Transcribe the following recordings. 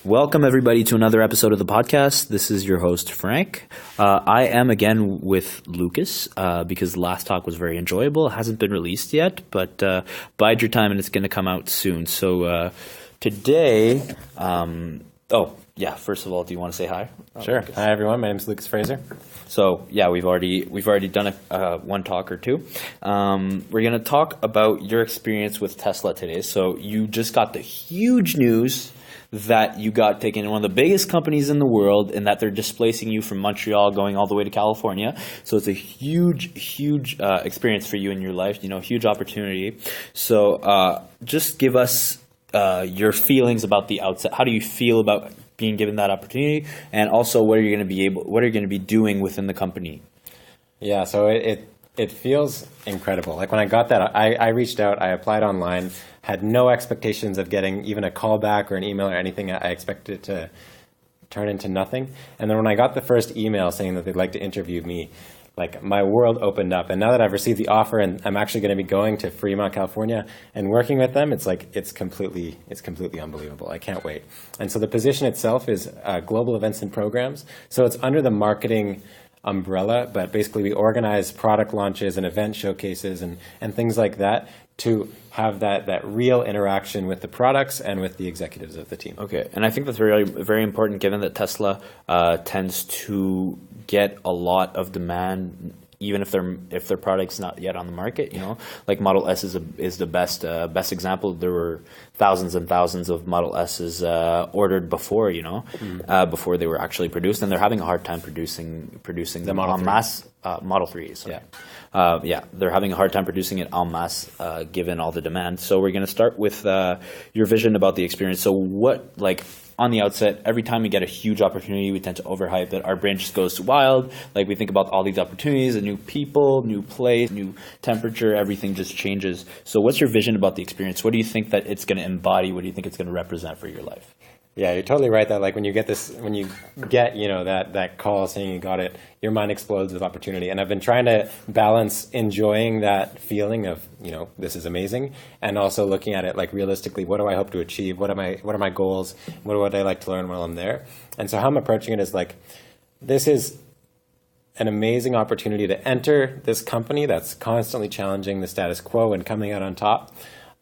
Welcome, everybody, to another episode of the podcast. This is your host, Frank. I am again with Lucas because the last talk was very enjoyable. It hasn't been released yet, but bide your time and it's going to come out soon. So today, first of all, do you want to say hi? Sure. Lucas. Hi, everyone. My name is Lucas Fraser. So yeah, we've already done one talk or two. We're going to talk about your experience with Tesla today. So you just got the huge news that you got taken in one of the biggest companies in the world and that they're displacing you from Montreal going all the way to California. So it's a huge experience for you in your life, huge opportunity. So just give us your feelings about the outset. How do you feel about being given that opportunity? And also what are you going to be doing within the company? Yeah, so it feels incredible. Like when I got that, I reached out, I applied online, had no expectations of getting even a call back or an email or anything. I expected it to turn into nothing. And then when I got the first email saying that they'd like to interview me, like my world opened up. And now that I've received the offer and I'm actually going to be going to Fremont, California and working with them, it's completely unbelievable. I can't wait. And so the position itself is global events and programs. So it's under the marketing umbrella, but basically we organize product launches and event showcases and things like that to have that real interaction with the products and with the executives of the team. Okay, and I think that's very, very important given that Tesla tends to get a lot of demand even if their product's not yet on the market, like Model S is the best example. There were thousands and thousands of Model S's ordered before, before they were actually produced, and they're having a hard time producing them en masse. Model 3, sorry. They're having a hard time producing it en masse given all the demand. So we're going to start with your vision about the experience. So what, on the outset, every time we get a huge opportunity, we tend to overhype it. Our brain just goes wild. We think about all these opportunities, new people, new place, new temperature, everything just changes. So what's your vision about the experience? What do you think that it's going to embody? What do you think it's going to represent for your life? Yeah, you're totally right that when you get that call saying you got it, your mind explodes with opportunity. And I've been trying to balance enjoying that feeling of, this is amazing, and also looking at it realistically, what do I hope to achieve? What are my goals? What would I like to learn while I'm there? And so how I'm approaching it is this is an amazing opportunity to enter this company that's constantly challenging the status quo and coming out on top.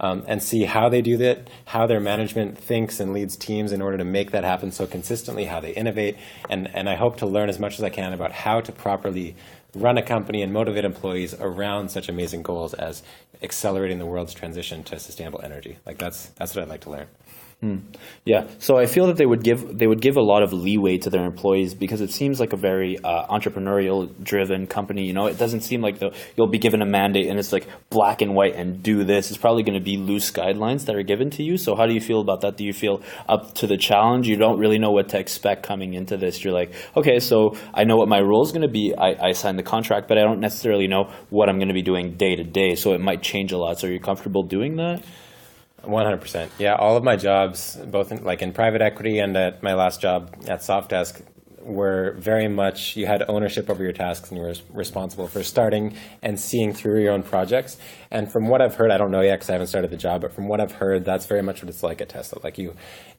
And see how they do that, how their management thinks and leads teams in order to make that happen so consistently, how they innovate. And I hope to learn as much as I can about how to properly run a company and motivate employees around such amazing goals as accelerating the world's transition to sustainable energy. That's what I'd like to learn. Yeah, so I feel that they would give a lot of leeway to their employees because it seems like a very entrepreneurial-driven company. It doesn't seem like you'll be given a mandate and it's black and white and do this. It's probably going to be loose guidelines that are given to you. So how do you feel about that? Do you feel up to the challenge? You don't really know what to expect coming into this. You're like, okay, so I know what my role is going to be. I signed the contract, but I don't necessarily know what I'm going to be doing day to day. So it might change a lot. So are you comfortable doing that? 100%. Yeah, all of my jobs, both in private equity and at my last job at Sofdesk, were very much you had ownership over your tasks and you were responsible for starting and seeing through your own projects. And from what I've heard, I don't know yet because I haven't started the job, but from what I've heard, that's very much what it's like at Tesla.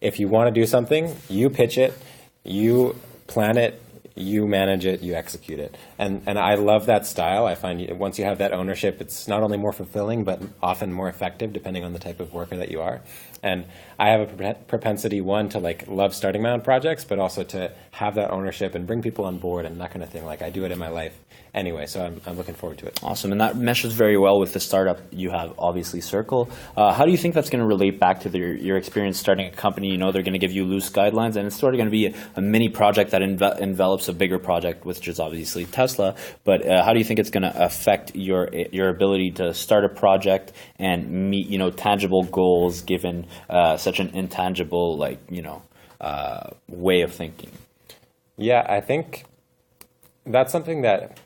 If you want to do something, you pitch it, you plan it, you manage it, you execute it. And I love that style. I find once you have that ownership, it's not only more fulfilling, but often more effective depending on the type of worker that you are. And I have a propensity, one, to love starting my own projects, but also to have that ownership and bring people on board and that kind of thing. I do it in my life anyway, so I'm looking forward to it. Awesome, and that meshes very well with the startup you have, obviously, Circle. How do you think that's going to relate back to your experience starting a company? They're going to give you loose guidelines, and it's sort of going to be a mini project that envelops a bigger project, which is obviously Tesla. But how do you think it's going to affect your ability to start a project and meet tangible goals given such an intangible way of thinking? Yeah, I think that's something that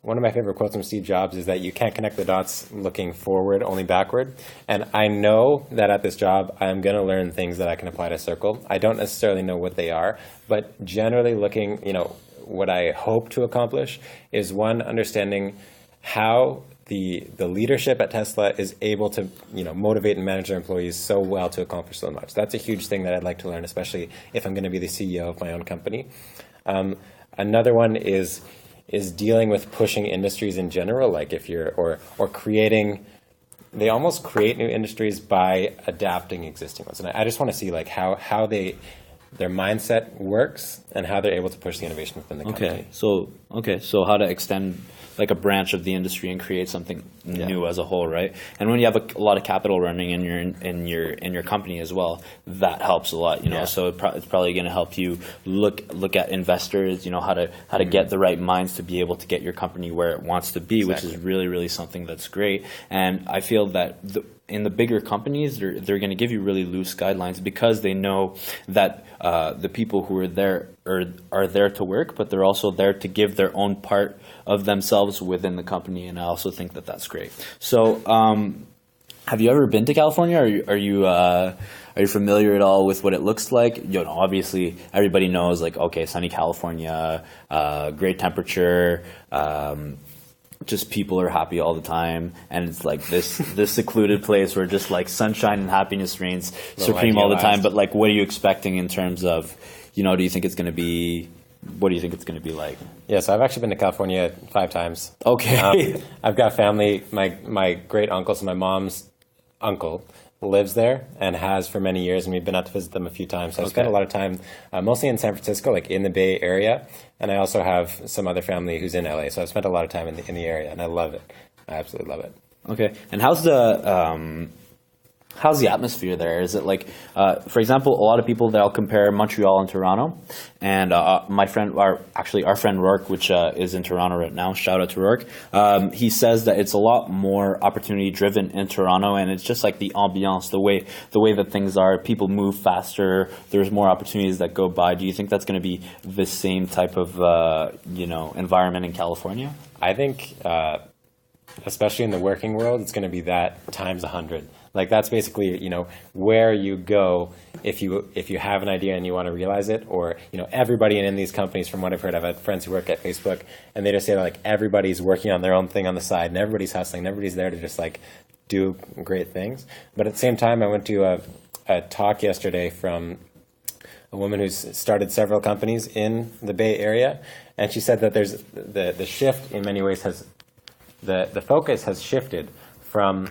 one of my favorite quotes from Steve Jobs is that you can't connect the dots looking forward, only backward. And I know that at this job, I'm going to learn things that I can apply to Circle. I don't necessarily know what they are, but generally looking, what I hope to accomplish is, one, understanding how the leadership at Tesla is able to, motivate and manage their employees so well to accomplish so much. That's a huge thing that I'd like to learn, especially if I'm going to be the CEO of my own company. Another one is dealing with pushing industries in general, like if you're or creating. They almost create new industries by adapting existing ones, and I just want to see like how their mindset works and how they're able to push the innovation within the company. So how to extend like a branch of the industry and create something new as a whole, right? And when you have a lot of capital running in your company as well, that helps a lot, So it's probably going to help you look at investors, how to get the right minds to be able to get your company where it wants to be, which is really, really something that's great. And I feel that in the bigger companies, they're going to give you really loose guidelines because they know that the people who are there are there to work, but they're also there to give their own part of themselves within the company, and I also think that that's great. So, have you ever been to California? Are you familiar at all with what it looks like? Obviously, everybody knows like sunny California, great temperature. Just people are happy all the time, and it's like this secluded place where just like sunshine and happiness reigns supreme all the time. But like, what are you expecting in terms of, do you think it's going to be? What do you think it's going to be like? Yeah, so I've actually been to California 5 times. Okay. I've got family. My great uncle, so my mom's uncle, lives there and has for many years, and we've been out to visit them a few times. So I spent a lot of time mostly in San Francisco, like in the Bay Area, and I also have some other family who's in LA. So I've spent a lot of time in the area, and I love it. I absolutely love it. Okay, and how's the atmosphere there? Is it like, for example, a lot of people, they'll compare Montreal and Toronto, and our friend Rourke, which is in Toronto right now, shout out to Rourke, he says that it's a lot more opportunity driven in Toronto, and it's just like the ambiance, the way that things are, people move faster, there's more opportunities that go by. Do you think that's going to be the same type of environment in California? I think, especially in the working world, it's going to be that times 100. Like that's basically, where you go if you have an idea and you want to realize it, or, everybody in these companies, from what I've heard, I've had friends who work at Facebook, and they just say like everybody's working on their own thing on the side, and everybody's hustling, and everybody's there to just like do great things. But at the same time, I went to a talk yesterday from a woman who's started several companies in the Bay Area, and she said that there's the shift in many ways the focus has shifted from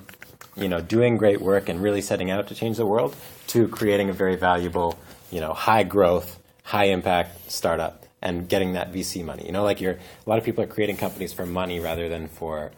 doing great work and really setting out to change the world to creating a very valuable, high growth, high impact startup and getting that VC money. A lot of people are creating companies for money rather than for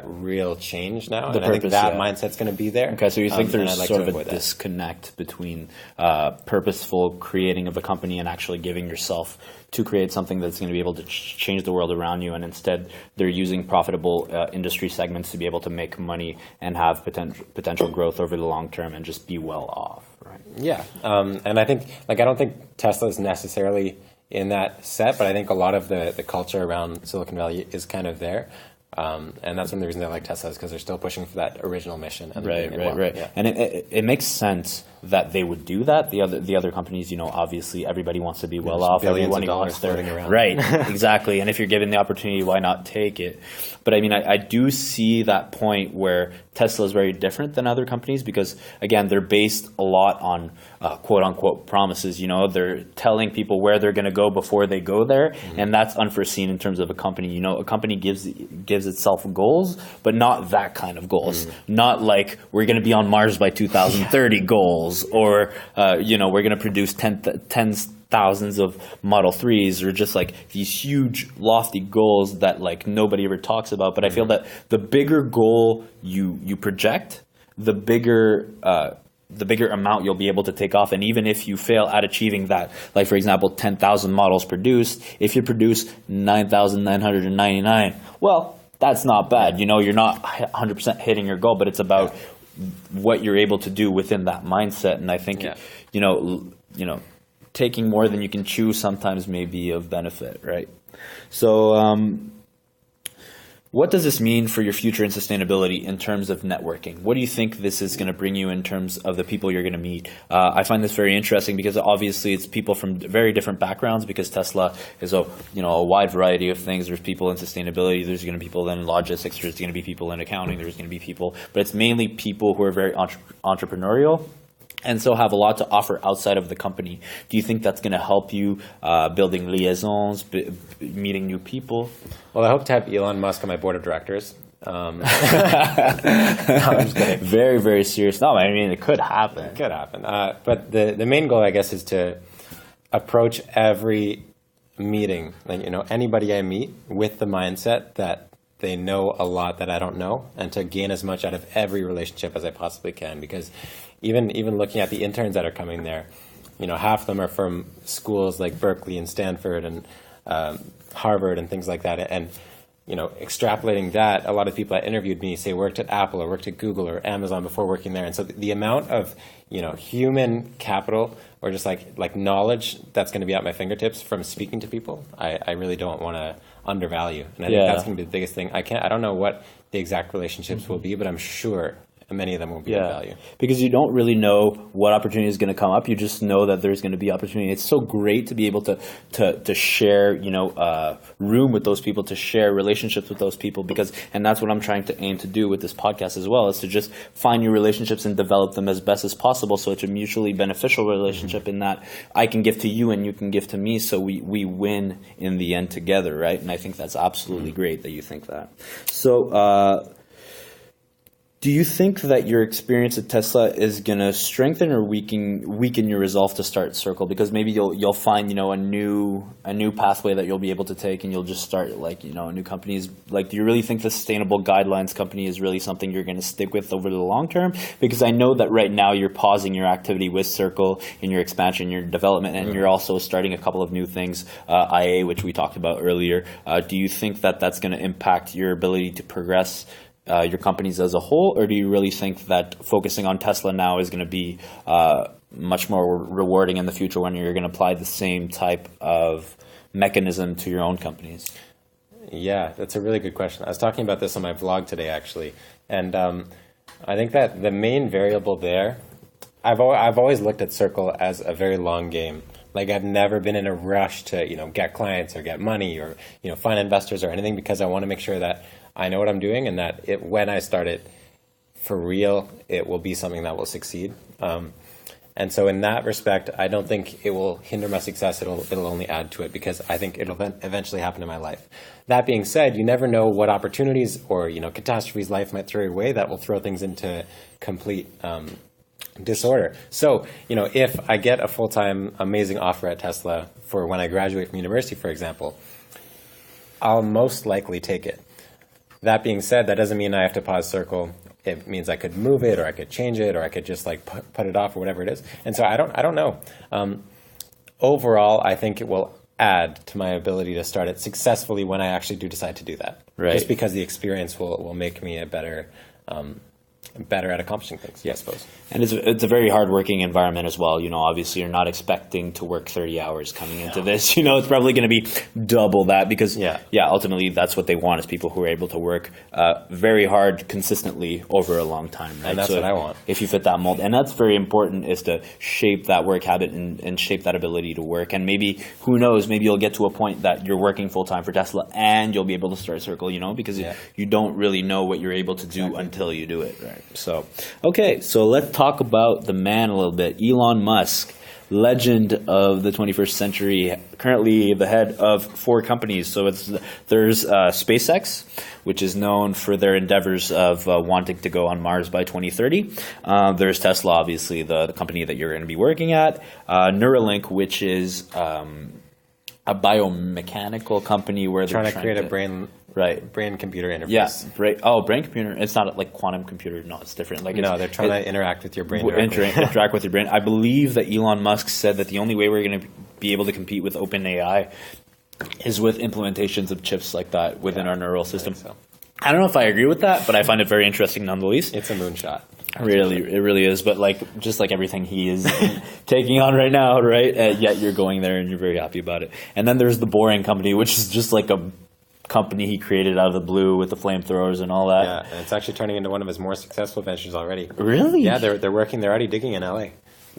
real change now. And I think that mindset's going to be there. Okay, so you think there's sort of a disconnect between purposeful creating of a company and actually giving yourself to create something that's going to be able to change the world around you, and instead they're using profitable industry segments to be able to make money and have potential growth over the long term and just be well off, right? Yeah, and I think, I don't think Tesla is necessarily in that set, but I think a lot of the culture around Silicon Valley is kind of there. And that's one of the reasons I like Tesla, is because they're still pushing for that original mission. And right. Yeah. And it makes sense that they would do that. The other companies, obviously everybody wants to be well off. Billions Everyone of dollars wants their floating around. Right, exactly. And if you're given the opportunity, why not take it? But I mean, I do see that point where Tesla is very different than other companies because, again, they're based a lot on quote unquote promises. They're telling people where they're going to go before they go there, and that's unforeseen in terms of a company. A company gives itself goals, but not that kind of goals. Not like we're going to be on Mars by 2030 goals, or we're going to produce tens thousands of Model 3s, or just like these huge lofty goals that like nobody ever talks about. But I feel that the bigger goal you project, the bigger amount you'll be able to take off. And even if you fail at achieving that, like for example 10,000 models produced, if you produce 9,999, well, that's not bad. You're not 100% hitting your goal, but it's about what you're able to do within that mindset. And I think taking more than you can chew sometimes may be of benefit, right? So What does this mean for your future in sustainability in terms of networking? What do you think this is going to bring you in terms of the people you're going to meet? I find this very interesting because obviously it's people from very different backgrounds, because Tesla is a wide variety of things. There's people in sustainability, there's going to be people in logistics, there's going to be people in accounting, there's going to be people, but it's mainly people who are very entrepreneurial and so have a lot to offer outside of the company. Do you think that's going to help you building liaisons, meeting new people? Well, I hope to have Elon Musk on my board of directors. No, I'm just kidding. Very, very serious. No, I mean, it could happen. It could happen. But the main goal, I guess, is to approach every meeting, anybody I meet with the mindset that they know a lot that I don't know, and to gain as much out of every relationship as I possibly can. Because even looking at the interns that are coming there, half of them are from schools like Berkeley and Stanford and Harvard and things like that. And extrapolating that, a lot of people that interviewed me say worked at Apple or worked at Google or Amazon before working there. And so the amount of human capital or just like knowledge that's going to be at my fingertips from speaking to people, I really don't want to undervalue. And I think that's going to be the biggest thing. I don't know what the exact relationships will be, but I'm sure many of them will be of value. Because you don't really know what opportunity is going to come up. You just know that there's going to be opportunity. It's so great to be able to share, room with those people, to share relationships with those people, and that's what I'm trying to aim to do with this podcast as well, is to just find new relationships and develop them as best as possible. So it's a mutually beneficial relationship in that I can give to you and you can give to me. So we win in the end together, right? And I think that's absolutely great that you think that. So, do you think that your experience at Tesla is going to strengthen or weaken your resolve to start Circle? Because maybe you'll find a new pathway that you'll be able to take, and you'll just start new companies. Do you really think the sustainable guidelines company is really something you're going to stick with over the long term? Because I know that right now you're pausing your activity with Circle in your expansion, your development, and you're also starting a couple of new things, IA, which we talked about earlier. Do you think that that's going to impact your ability to progress your companies as a whole, or do you really think that focusing on Tesla now is going to be much more rewarding in the future when you're going to apply the same type of mechanism to your own companies? Yeah, that's a really good question. I was talking about this on my vlog today, actually, and I think that the main variable there, I've always looked at Circle as a very long game. I've never been in a rush to get clients or get money or find investors or anything, because I want to make sure that I know what I'm doing, and that when I start it for real, it will be something that will succeed. And so in that respect, I don't think it will hinder my success. It'll only add to it, because I think it'll eventually happen in my life. That being said, you never know what opportunities or catastrophes life might throw your way that will throw things into complete disorder. So if I get a full-time amazing offer at Tesla for when I graduate from university, for example, I'll most likely take it. That being said, that doesn't mean I have to pause Circle. It means I could move it, or I could change it, or I could just put it off, or whatever it is. And so I don't know. Overall, I think it will add to my ability to start it successfully when I actually do decide to do that. Right. Just because the experience will make me a better at accomplishing things, I suppose. And it's a very hard-working environment as well. Obviously you're not expecting to work 30 hours coming into this. It's probably going to be double that, because ultimately that's what they want, is people who are able to work very hard consistently over a long time. Right? And that's what I want. If you fit that mold. And that's very important, is to shape that work habit and shape that ability to work. And maybe, who knows, maybe you'll get to a point that you're working full-time for Tesla and you'll be able to start Circle, because you don't really know what you're able to do until you do it. Right. So, okay, so let's talk about the man a little bit. Elon Musk, legend of the 21st century, currently the head of 4 companies. So there's SpaceX, which is known for their endeavors of wanting to go on Mars by 2030. There's Tesla, obviously, the company that you're going to be working at. Neuralink, which is a biomechanical company where they're trying to create a brain-computer interface. Yeah, brain-computer. It's not like quantum computer. No, it's different. They're trying to interact with your brain. Interact with your brain. I believe that Elon Musk said that the only way we're going to be able to compete with OpenAI is with implementations of chips like that within our neural system. I don't know if I agree with that, but I find it very interesting nonetheless. It's a moonshot. It really is. But just like everything he is taking on right now, right? Yet you're going there and you're very happy about it. And then there's the Boring Company, which is just like a company he created out of the blue with the flamethrowers and all that. Yeah, and it's actually turning into one of his more successful ventures already. Really? Yeah, they're working. They're already digging in LA.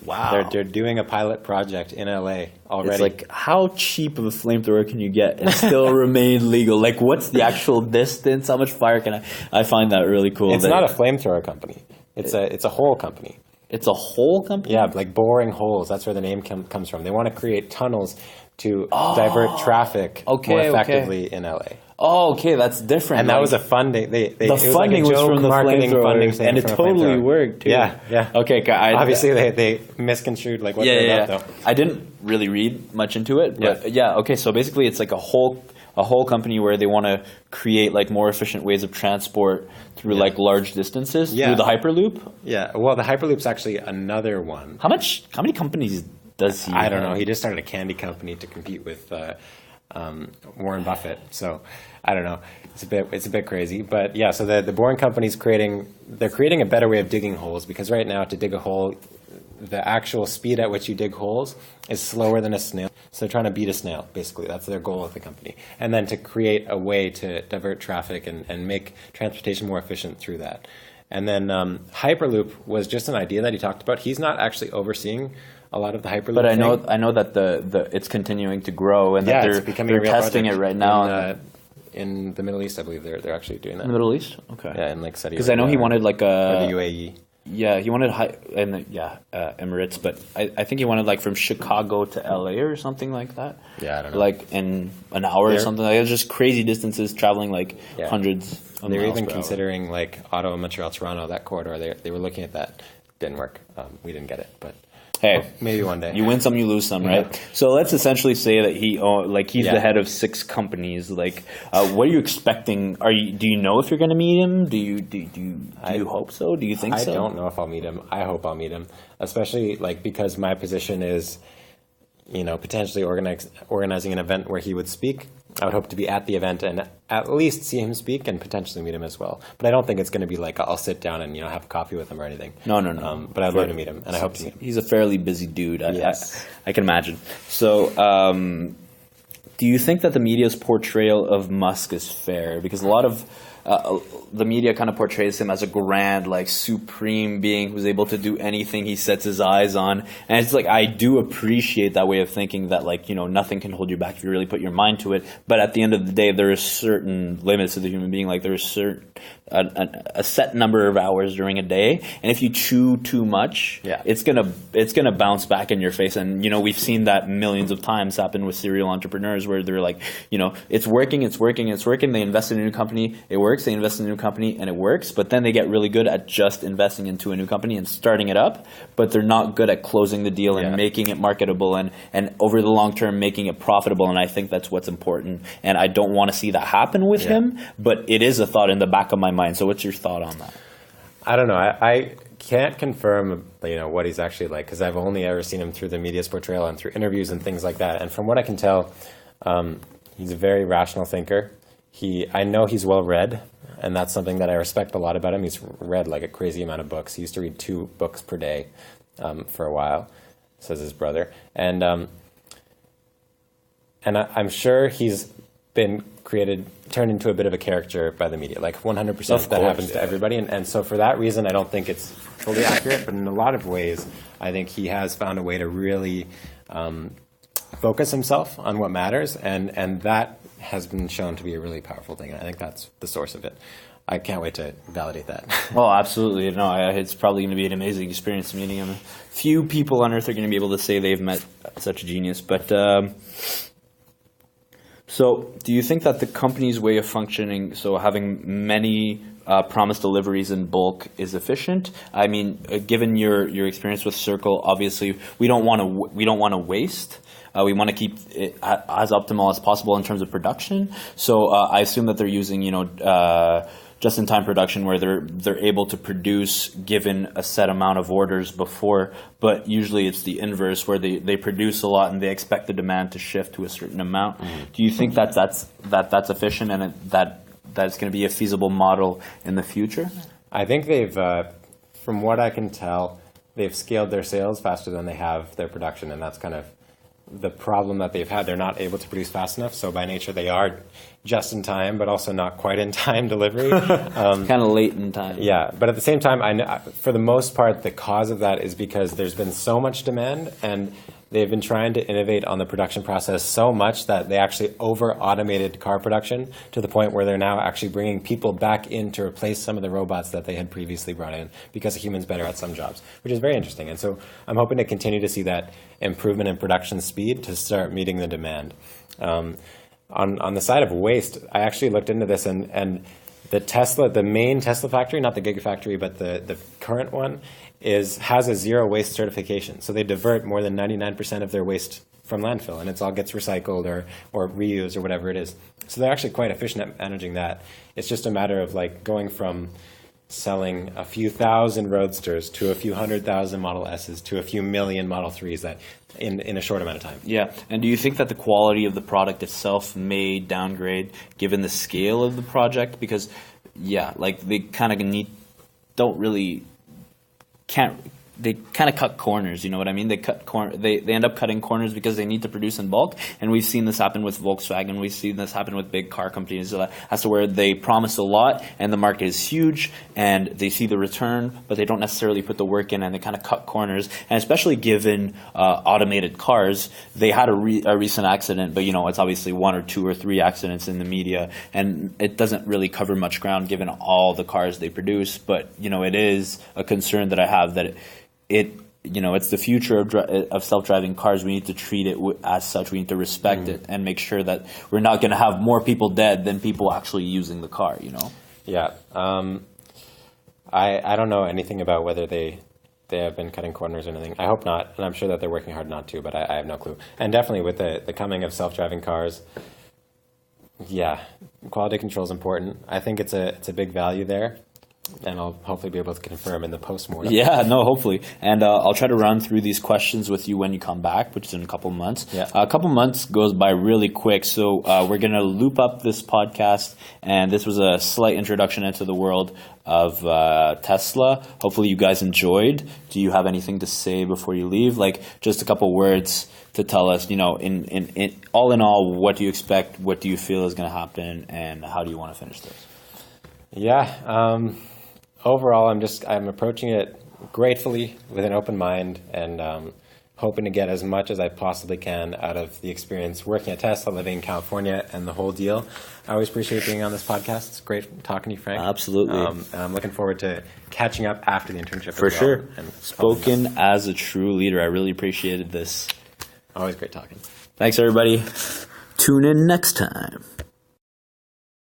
Wow. They're doing a pilot project in LA already. It's like, how cheap of a flamethrower can you get and still remain legal? Like, what's the actual distance? How much fire can I find that really cool. It's not a flamethrower company. It's a hole company. It's a hole company? Yeah, like boring holes. That's where the name comes from. They want to create tunnels to divert traffic more effectively in LA. Oh, okay, that's different. And that was a funding. The funding was from the flamethrowers, and it totally worked too. Yeah. Okay, obviously they misconstrued like what they're about though. I didn't really read much into it, but okay. So basically, it's like a whole company where they want to create like more efficient ways of transport through like large distances through the Hyperloop. Yeah. Well, the Hyperloop's actually another one. How many companies does he? I don't know. He just started a candy company to compete with Warren Buffett. So I don't know. It's a bit crazy, but yeah. So the Boring Company's creating a better way of digging holes, because right now to dig a hole, the actual speed at which you dig holes is slower than a snail. So they're trying to beat a snail, basically. That's their goal of the company. And then to create a way to divert traffic and make transportation more efficient through that. And then Hyperloop was just an idea that he talked about. He's not actually overseeing a lot of the Hyperloop. But I know that the it's continuing to grow, and that they're testing it right now. In the Middle East, I believe they're actually doing that. In the Middle East? Okay. Yeah, in like Saudi Arabia. Because I know he wanted like the UAE. Yeah, he wanted Emirates, but I think he wanted like from Chicago to LA or something like that. Yeah, I don't know. Like in an hour or something. Like, it was just crazy distances, traveling like hundreds of miles. They were even considering like Ottawa, Montreal, Toronto, that corridor. They were looking at that. Didn't work. We didn't get it, but. Hey, maybe one day. You win some, you lose some, right? Yeah. So let's essentially say that he's the head of 6 companies. Like, what are you expecting? Do you know if you're going to meet him? Do you hope so? Do you think so? I don't know if I'll meet him. I hope I'll meet him, especially like because my position is, potentially organizing an event where he would speak. I would hope to be at the event and at least see him speak and potentially meet him as well. But I don't think it's going to be like I'll sit down and have a coffee with him or anything. No. But I'd love to meet him, and I hope to meet him. He's a fairly busy dude. Yes. I can imagine. So, do you think that the media's portrayal of Musk is fair? Because a lot of the media kind of portrays him as a grand, like supreme being who's able to do anything he sets his eyes on. And it's like, I do appreciate that way of thinking that nothing can hold you back if you really put your mind to it. But at the end of the day, there are certain limits to the human being. Like there is a set number of hours during a day. And if you chew too much, it's gonna bounce back in your face. And, we've seen that millions of times happen with serial entrepreneurs where they're like, it's working. They invest in a new company. It works. They invest in a new company and it works, but then they get really good at just investing into a new company and starting it up, but they're not good at closing the deal and making it marketable and over the long term making it profitable. And I think that's what's important. And I don't want to see that happen with him, but it is a thought in the back of my mind. So what's your thought on that? I don't know. I can't confirm what he's actually like, because I've only ever seen him through the media's portrayal and through interviews and things like that. And from what I can tell, he's a very rational thinker. I know he's well read, and that's something that I respect a lot about him. He's read like a crazy amount of books. He used to read 2 books per day for a while, says his brother. And I'm sure he's been turned into a bit of a caricature by the media. Like 100% that happens to everybody. And so for that reason, I don't think it's fully accurate. But in a lot of ways, I think he has found a way to really focus himself on what matters. And that has been shown to be a really powerful thing. I think that's the source of it. I can't wait to validate that. Oh, absolutely. No, it's probably going to be an amazing experience meeting him. Few people on earth are going to be able to say they've met such a genius. But so do you think that the company's way of functioning, so having many promised deliveries in bulk, is efficient? I mean, given your experience with Circle, obviously we don't want to waste. We want to keep it as optimal as possible in terms of production. So I assume that they're using, just-in-time production where they're able to produce given a set amount of orders before. But usually it's the inverse where they produce a lot and they expect the demand to shift to a certain amount. Mm-hmm. Do you think that's efficient and that's going to be a feasible model in the future? I think they've, from what I can tell, they've scaled their sales faster than they have their production, and that's kind of the problem that they've had. They're not able to produce fast enough. So by nature, they are just in time, but also not quite in time delivery. Kind of late in time. Yeah, but at the same time, I know, for the most part, the cause of that is because there's been so much demand, and they've been trying to innovate on the production process so much that they actually over-automated car production to the point where they're now actually bringing people back in to replace some of the robots that they had previously brought in because a human's better at some jobs, which is very interesting. And so I'm hoping to continue to see that improvement in production speed to start meeting the demand. On the side of waste, I actually looked into this, and the main Tesla factory, not the Gigafactory, but the current one, has a zero waste certification. So they divert more than 99% of their waste from landfill, and it all gets recycled or reused or whatever it is. So they're actually quite efficient at managing that. It's just a matter of like going from selling a few thousand Roadsters to a few 100,000 Model S's to a few million Model 3s that in a short amount of time. Yeah, and do you think that the quality of the product itself may downgrade given the scale of the project? Because, yeah, like they kind of they kind of cut corners, you know what I mean? They end up cutting corners because they need to produce in bulk, and we've seen this happen with Volkswagen. We've seen this happen with big car companies as to where they promise a lot and the market is huge and they see the return, but they don't necessarily put the work in, and they kind of cut corners. And especially given automated cars, they had a recent accident, but it's obviously 1 or 2 or 3 accidents in the media, and it doesn't really cover much ground given all the cars they produce. But it is a concern that I have that it's the future of self-driving cars. We need to treat it as such. We need to respect it and make sure that we're not going to have more people dead than people actually using the car, Yeah. I don't know anything about whether they have been cutting corners or anything. I hope not, and I'm sure that they're working hard not to, but I have no clue. And definitely with the coming of self-driving cars, yeah, quality control is important. I think it's a big value there. And I'll hopefully be able to confirm in the post-mortem. Yeah, no, hopefully. And I'll try to run through these questions with you when you come back, which is in a couple months. Yeah. A couple months goes by really quick, so we're going to loop up this podcast, and this was a slight introduction into the world of Tesla. Hopefully you guys enjoyed. Do you have anything to say before you leave? Like, just a couple words to tell us, in all in all, what do you expect, what do you feel is going to happen, and how do you want to finish this? Yeah, overall, I'm approaching it gratefully with an open mind and hoping to get as much as I possibly can out of the experience working at Tesla, living in California, and the whole deal. I always appreciate being on this podcast. It's great talking to you, Frank. Absolutely. I'm looking forward to catching up after the internship. For sure. And Spoken as a true leader. I really appreciated this. Always great talking. Thanks, everybody. Tune in next time.